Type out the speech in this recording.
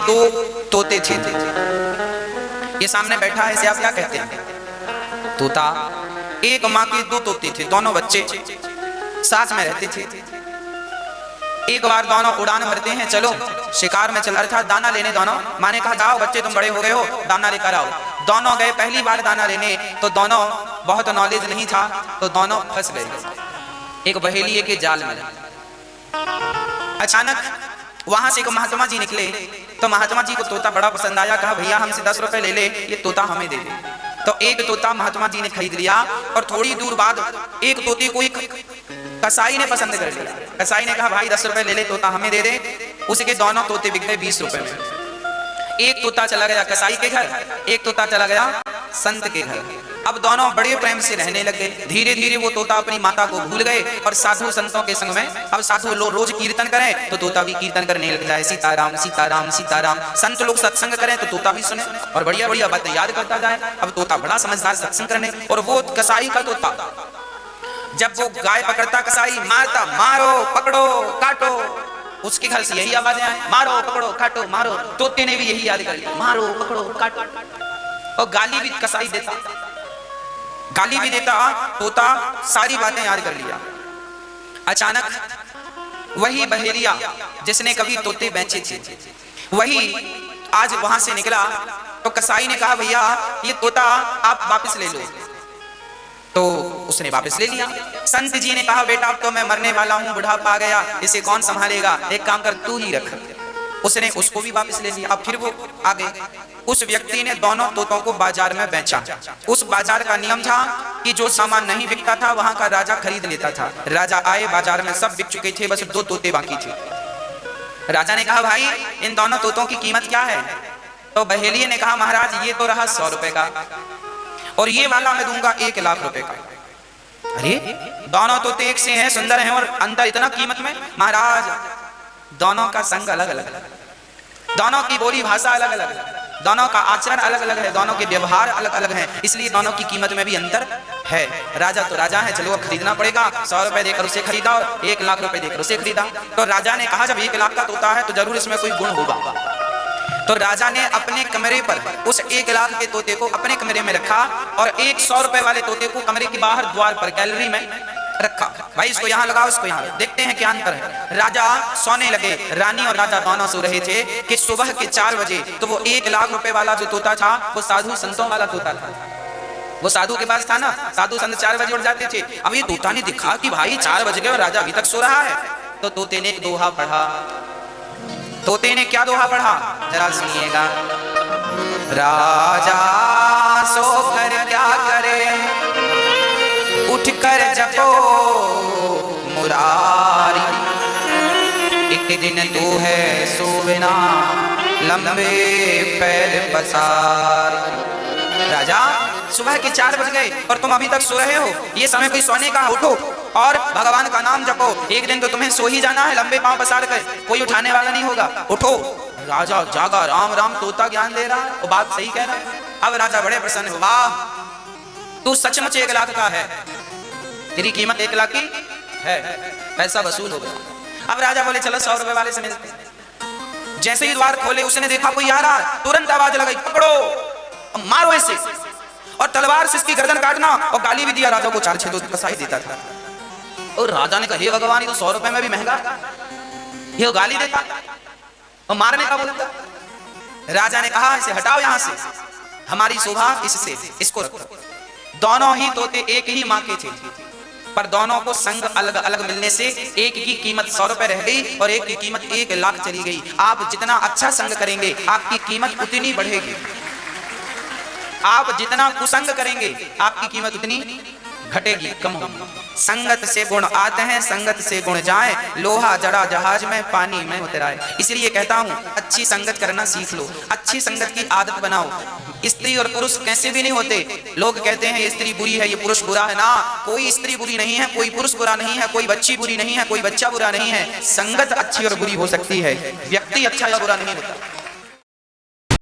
दो तोते थे। ये सामने बैठा है, इसे आप क्या कहते हैं? तोता। एक माँ के दो तोते थे, दोनों बच्चे साथ में रहते थे। एक बार दोनों उड़ान भरते हैं, चलो शिकार में चल, अर्थात दाना लेने। दोनों माँ ने कहा जाओ बच्चे तुम बड़े हो गए हो, दाना लेकर आओ। दोनों गए पहली बार दाना लेने, तो दोनों बहुत नॉलेज नहीं था, तो दोनों फंस गए एक बहेलिए के जाल में। अचानक वहां से एक महात्मा जी निकले, तो महात्मा जी को तोता बड़ा पसंद आया। कहा भैया हमसे 10 रुपए ले ले, ये तोता हमें दे दे। तो एक तोता महात्मा जी ने खरीद लिया, और थोड़ी दूर बाद एक तोते को एक कसाई ने पसंद कर लिया। कसाई ने कहा भाई 10 रुपए ले ले, तोता हमें दे दे। उसके दोनों तोते बिक गए 20 रुपए में। एक तोता चला गया कसाई के घर, एक तोता चला गया संत के घर। अब दोनों बड़े प्रेम से रहने लगे। धीरे धीरे वो तोता अपनी माता को भूल गए और साधु संतों के संग में, अब साधु लोग रोज कीर्तन करें तो तोता भी कीर्तन करने लग जाए, सीताराम सीताराम सीताराम। संत लोग सत्संग करें तो तोता भी सुने और बढ़िया बढ़िया बातें याद करता जाए। अब तोता बड़ा समझदार सत्संग करने। और वो कसाई का तोता जब वो गाय पकड़ता, कसाई मारता, मारो पकड़ो काटो, उसके घर से यही आवाजें आए, मारो पकड़ो काटो मारो। तोते ने भी यही याद कर लिया, मारो पकड़ो काटो। और गाली भी कसाई देता, गाली भी देता, तोता सारी बातें याद कर लिया। अचानक वही बहेलिया जिसने कभी तोते बेचे थे, वही आज वहां से निकला। तो कसाई ने कहा भैया ये तोता आप वापस ले लो। तो उसने वापस ले लिया। संत जी ने कहा बेटा अब तो मैं मरने वाला हूँ, बुढ़ापा आ गया, इसे कौन संभालेगा, एक काम कर तू ही रख। उसने उसको भी वापस ले लिया। अब फिर वो आ गए। उस व्यक्ति ने दोनों तोतों को बाजार में बेचा। उस बाजार का नियम था कि जो सामान नहीं बिकता था वहां का राजा खरीद लेता था। राजा आए, बाजार में सब बिक चुके थे, बस 2 तोते बाकी थे। राजा ने कहा भाई इन दोनों तोतों की कीमत क्या है? तो बहेलिये ने कहा महाराज ये तो रहा 100 रुपए का, और ये वाला मैं दूंगा 1 लाख रुपए का। अरे दोनों तोते एक से हैं, सुंदर हैं, और अंतर इतना कीमत में? महाराज दोनों का संग अलग अलग, दोनों की बोली भाषा अलग अलग, दोनों का आचरण अलग अलग है, दोनों के व्यवहार अलग अलग हैं, इसलिए दोनों की कीमत में भी अंतर है। राजा तो राजा है, चलो खरीदना पड़ेगा। 100 रुपए देकर उसे खरीदा और 1 लाख रुपए देकर उसे खरीदा। तो राजा ने कहा जब 1 लाख का तोता है तो जरूर इसमें कोई गुण होगा। तो राजा ने अपने कमरे पर उस 1 लाख के तोते को अपने कमरे में रखा और 100 रुपए वाले तोते को कमरे के बाहर द्वार पर गैलरी में रखा। भाई इसको यहाँ लगाओ, इसको यहाँ, देखते हैं क्या अंतर है। राजा सोने लगे। रानी और राजा दोनों सो रहे थे कि सुबह के 4 बजे तो वो 1 लाख रुपए वाला जो तोता था वो साधु संतों वाला तोता था। वो साधु के पास था ना, साधु संत 4 बजे उठ जाते थे। अब ये तोता ने देखा कि भाई 4 बज गए और राजा अभी तक सो रहा है। तो तोते ने एक दोहा पढ़ा। तोते ने क्या दोहा पढ़ा जरा सुनिएगा। राजा सोकर क्या करे, उठकर जपो मुरारी, एक दिन तू है सोना लंबे पैर पसार। राजा सुबह के 4 बज गए और तुम अभी तक सो रहे हो, ये समय कोई सोने का? उठो और भगवान का नाम जपो, एक दिन तो तुम्हें सो ही जाना है लंबे पांव पसार कर, कोई उठाने वाला नहीं होगा, उठो। राजा जागा, राम राम तोता ज्ञान दे रहा है, वो बात सही कह रहा है। अब राजा बड़े प्रसन्न, वाह तू सचमुच 1 लाख का है, तेरी कीमत 1 लाख की है, पैसा वसूल हो गया। अब राजा बोले चलो 100 रुपए वाले से मिलते हैं। जैसे ही द्वार खोले उसने देखा कोई आ रहा है, तुरंत आवाज लगाई पकड़ो मारो इसे, और तलवार से इसकी गर्दन काटना, और गाली भी दिया। राजा को 4-6 तो कसाई देता था। और राजा ने कहा हे भगवान ये तो 100 रुपए में भी महंगा, ये गाली देता और मारने का बोलता। राजा ने कहा इसे हटाओ यहाँ से, हमारी शोभा इससे, इसको रखो। दोनों ही तोते एक ही माँ के थे, पर दोनों को संग अलग अलग मिलने से एक की कीमत 100 रुपए रह गई और एक की कीमत 1 लाख चली गई। आप जितना अच्छा संग करेंगे आपकी कीमत उतनी बढ़ेगी, आप जितना कुसंग करेंगे आपकी कीमत उतनी घटेगी, कम होगी। संगत से गुण आते हैं, संगत से गुण जाए, लोहा जड़ा जहाज में पानी में उतराए। इसलिए कहता हूँ अच्छी संगत करना सीख लो, अच्छी संगत की आदत बनाओ। स्त्री और पुरुष कैसे भी नहीं होते। लोग कहते हैं ये स्त्री बुरी है, ये पुरुष बुरा है, ना कोई स्त्री बुरी नहीं है, कोई पुरुष बुरा नहीं है, कोई बच्ची बुरी नहीं है, कोई बच्चा बुरा नहीं है। संगत अच्छी और बुरी हो सकती है, व्यक्ति अच्छा या बुरा नहीं होता।